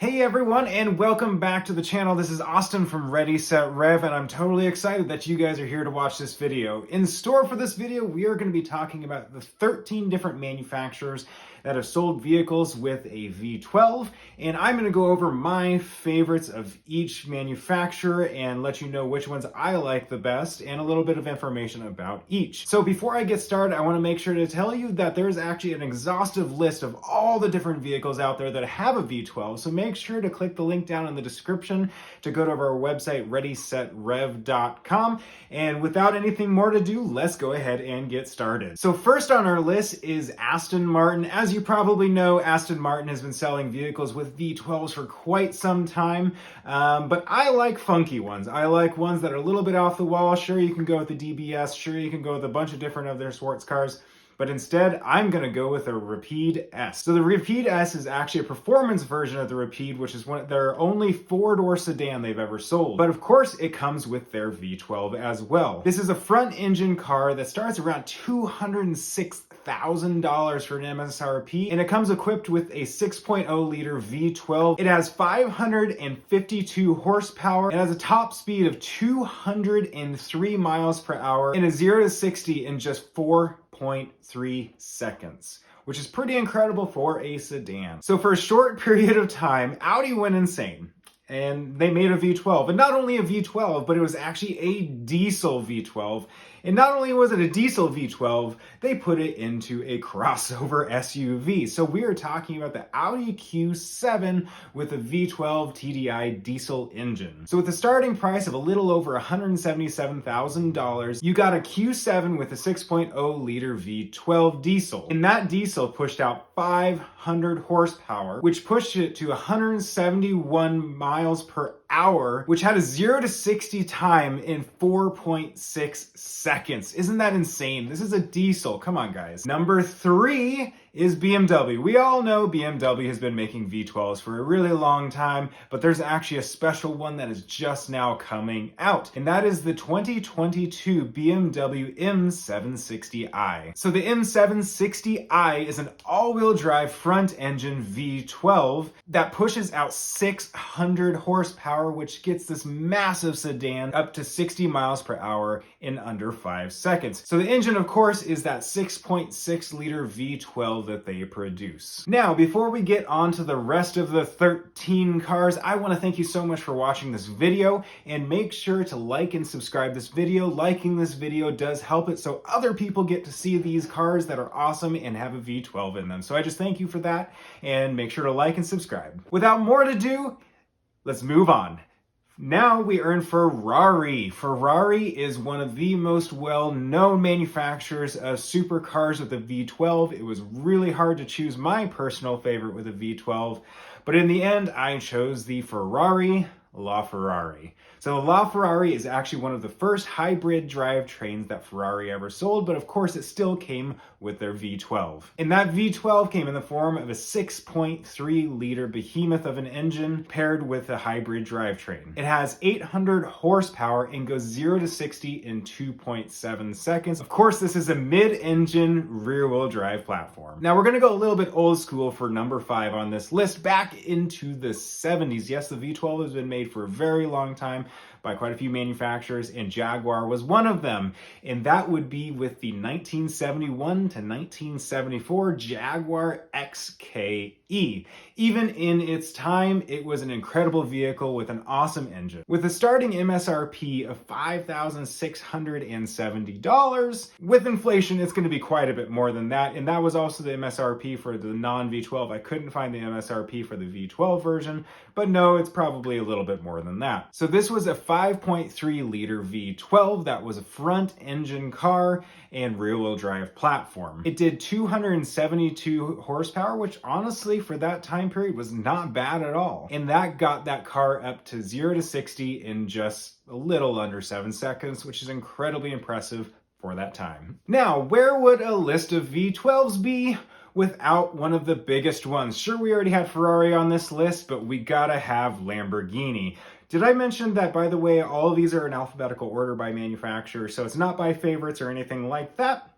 Hey everyone, and welcome back to the channel. This is Austin from Ready, Set, Rev, and I'm totally excited that you guys are here to watch this video. In store for this video, we are going to be talking about the 13 different manufacturers that have sold vehicles with a V12, and I'm going to go over my favorites of each manufacturer and let you know which ones I like the best and a little bit of information about each. So before I get started, I want to make sure to tell you that there's actually an exhaustive list of all the different vehicles out there that have a V12, so make sure to click the link down in the description to go to our website, readysetrev.com. And without anything more to do, let's go ahead and get started. So first on our list is Aston Martin. As you probably know, Aston Martin has been selling vehicles with V12s for quite some time, but I like funky ones. I like ones that are a little bit off the wall. Sure, you can go with the DBS. Sure, you can go with a bunch of different of their sports cars. But instead, I'm going to go with a Rapide S. So the Rapide S is actually a performance version of the Rapide, which is their only four-door sedan they've ever sold. But of course, it comes with their V12 as well. This is a front-engine car that starts around $206,000 for an MSRP, and it comes equipped with a 6.0-liter V12. It has 552 horsepower. It has a top speed of 203 miles per hour and a 0 to 60 in just 4.3 seconds, which is pretty incredible for a sedan. So for a short period of time, Audi went insane and they made a V12. And not only a V12, but it was actually a diesel V12. And not only was it a diesel V12, they put it into a crossover SUV. So we are talking about the Audi Q7 with a V12 TDI diesel engine. So with a starting price of a little over $177,000, you got a Q7 with a 6.0-liter V12 diesel. And that diesel pushed out 500 horsepower, which pushed it to 171 miles per hour, which had a 0 to 60 time in 4.6 seconds. Isn't that insane? This is a diesel. Come on, guys. Number 3 is BMW. We all know BMW has been making V12s for a really long time, but there's actually a special one that is just now coming out, and that is the 2022 BMW M760i. So the M760i is an all-wheel drive front-engine V12 that pushes out 600 horsepower, which gets this massive sedan up to 60 miles per hour in under 5 seconds. So the engine, of course, is that 6.6-liter V12 that they produce. Now, before we get on to the rest of the 13 cars, I want to thank you so much for watching this video, and make sure to like and subscribe this video. Liking this video does help it so other people get to see these cars that are awesome and have a V12 in them. So I just thank you for that, and make sure to like and subscribe. Without more ado, let's move on. Now we earn Ferrari. Ferrari is one of the most well-known manufacturers of supercars with a V12. It was really hard to choose my personal favorite with a V12, but in the end, I chose the Ferrari LaFerrari. So the LaFerrari is actually one of the first hybrid drivetrains that Ferrari ever sold, but of course it still came with their V12. And that V12 came in the form of a 6.3-liter behemoth of an engine paired with a hybrid drivetrain. It has 800 horsepower and goes 0 to 60 in 2.7 seconds. Of course, this is a mid-engine rear-wheel drive platform. Now we're going to go a little bit old school for number 5 on this list, back into the 70s. Yes, the V12 has been made for a very long time by quite a few manufacturers, and Jaguar was one of them, and that would be with the 1971 to 1974 Jaguar XKE. Even in its time, it was an incredible vehicle with an awesome engine. With a starting MSRP of $5,670, with inflation, it's going to be quite a bit more than that, and that was also the MSRP for the non-V12. I couldn't find the MSRP for the V12 version, but no, it's probably a little bit more than that. So this was a 5.3-liter V12 that was a front-engine car and rear-wheel drive platform. It did 272 horsepower, which honestly for that time period was not bad at all. And that got that car up to 0 to 60 in just a little under 7 seconds, which is incredibly impressive for that time. Now, where would a list of V12s be without one of the biggest ones? Sure, we already had Ferrari on this list, but we gotta have Lamborghini. Did I mention that, by the way, all of these are in alphabetical order by manufacturer, so it's not by favorites or anything like that?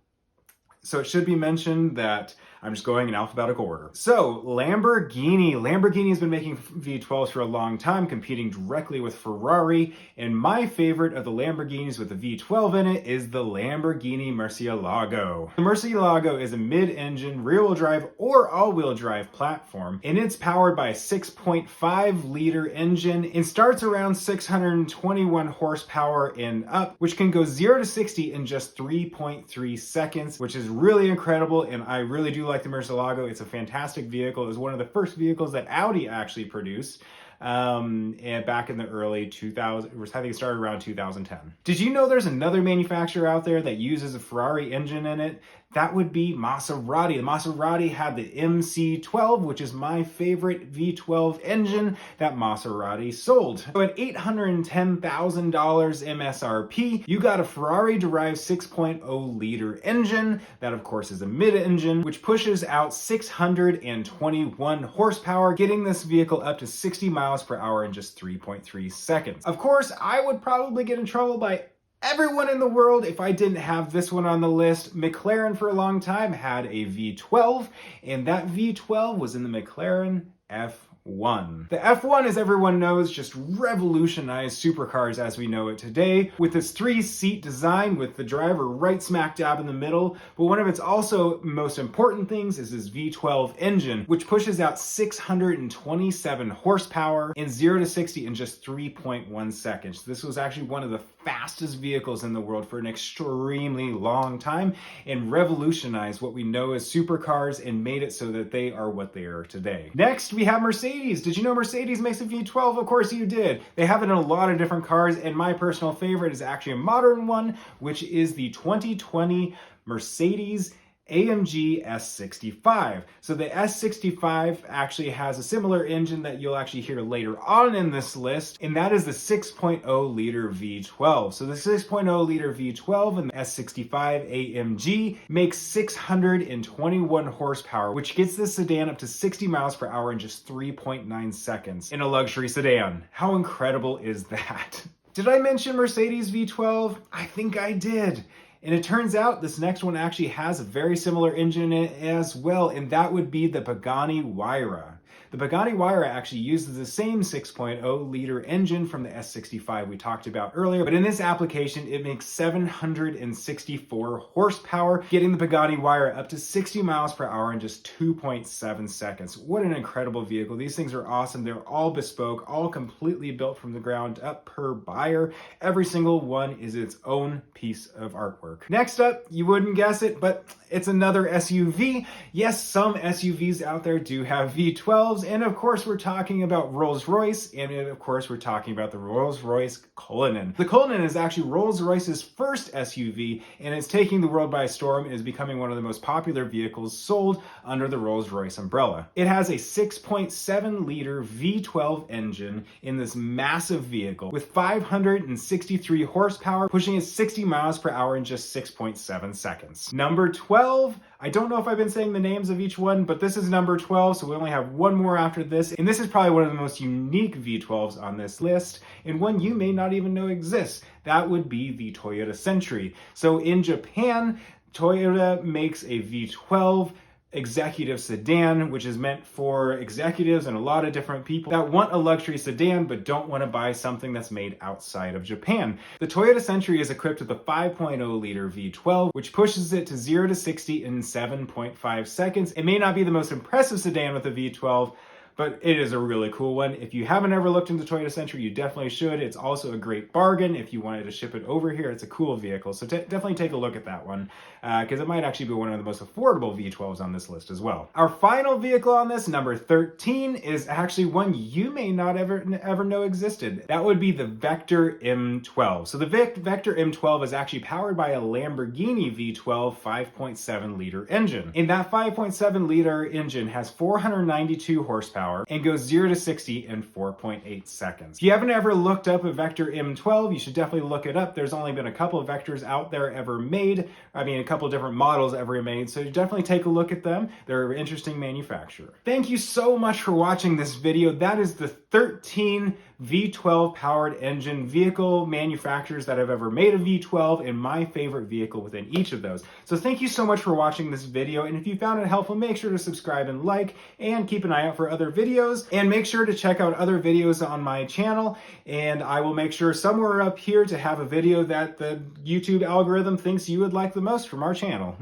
So it should be mentioned that I'm just going in alphabetical order. So Lamborghini. Lamborghini has been making V12s for a long time, competing directly with Ferrari. And my favorite of the Lamborghinis with the V12 in it is the Lamborghini Murcielago. The Murcielago is a mid-engine, rear-wheel drive or all-wheel drive platform, and it's powered by a 6.5-liter engine and starts around 621 horsepower and up, which can go 0 to 60 in just 3.3 seconds, which is really incredible, and I really do like the Murcielago. It's a fantastic vehicle. It was one of the first vehicles that Audi actually produced. And back in the early 2000s, I think it started around 2010. Did you know there's another manufacturer out there that uses a Ferrari engine in it? That would be Maserati. The Maserati had the MC12, which is my favorite V12 engine that Maserati sold. So at $810,000 MSRP, you got a Ferrari-derived 6.0 liter engine. That, of course, is a mid-engine, which pushes out 621 horsepower, getting this vehicle up to 60 miles per hour in just 3.3 seconds. Of course, I would probably get in trouble by everyone in the world if I didn't have this one on the list. McLaren for a long time had a V12, and that V12 was in the McLaren F1. The F1, as everyone knows, just revolutionized supercars as we know it today with its 3-seat design with the driver right smack dab in the middle. But one of its also most important things is this V12 engine, which pushes out 627 horsepower and 0 to 60 in just 3.1 seconds. This was actually one of the fastest vehicles in the world for an extremely long time and revolutionized what we know as supercars and made it so that they are what they are today. Next, we have Mercedes. Did you know Mercedes makes a V12? Of course you did. They have it in a lot of different cars, and my personal favorite is actually a modern one, which is the 2020 Mercedes AMG S65. So the S65 actually has a similar engine that you'll actually hear later on in this list, and that is the 6.0 liter V12. So the 6.0 liter V12 and the S65 AMG makes 621 horsepower, which gets this sedan up to 60 miles per hour in just 3.9 seconds in a luxury sedan. How incredible is that? Did I mention Mercedes V12? I think I did. And it turns out this next one actually has a very similar engine in it as well, and that would be the Pagani Huayra. The Pagani Huayra actually uses the same 6.0 liter engine from the S65 we talked about earlier, but in this application, it makes 764 horsepower, getting the Pagani Huayra up to 60 miles per hour in just 2.7 seconds. What an incredible vehicle. These things are awesome. They're all bespoke, all completely built from the ground up per buyer. Every single one is its own piece of artwork. Next up, you wouldn't guess it, but it's another SUV. Yes, some SUVs out there do have V12s, and of course we're talking about Rolls-Royce, and of course we're talking about the Rolls-Royce Cullinan. The Cullinan is actually Rolls-Royce's first SUV, and it's taking the world by storm and is becoming one of the most popular vehicles sold under the Rolls-Royce umbrella. It has a 6.7 liter V12 engine in this massive vehicle with 563 horsepower, pushing it 60 miles per hour in just 6.7 seconds. Number 12, I don't know if I've been saying the names of each one, but this is number 12, so we only have one more after this, and this is probably one of the most unique V12s on this list, and one you may not even know exists. That would be the Toyota Century. So in Japan, Toyota makes a V12 executive sedan, which is meant for executives and a lot of different people that want a luxury sedan but don't want to buy something that's made outside of Japan. The Toyota Century is equipped with a 5.0 liter V12, which pushes it to 0 to 60 in 7.5 seconds. It may not be the most impressive sedan with a V12, but it is a really cool one. If you haven't ever looked into Toyota Century, you definitely should. It's also a great bargain if you wanted to ship it over here. It's a cool vehicle, so definitely take a look at that one, because it might actually be one of the most affordable V12s on this list as well. Our final vehicle on this, number 13, is actually one you may not ever know existed. That would be the Vector M12. So the Vic Vector M12 is actually powered by a Lamborghini V12 5.7 liter engine. And that 5.7 liter engine has 492 horsepower, horsepower and goes 0 to 60 in 4.8 seconds. If you haven't ever looked up a Vector M12, you should definitely look it up. There's only been a couple of Vectors out there ever made. I mean, a couple of different models ever made, so definitely take a look at them. They're an interesting manufacturer. Thank you so much for watching this video. That is the 13 V12 powered engine vehicle manufacturers that have ever made a V12 and my favorite vehicle within each of those. So thank you so much for watching this video, and if you found it helpful, make sure to subscribe and like, and keep an eye out for other videos, and make sure to check out other videos on my channel, and I will make sure somewhere up here to have a video that the YouTube algorithm thinks you would like the most from our channel.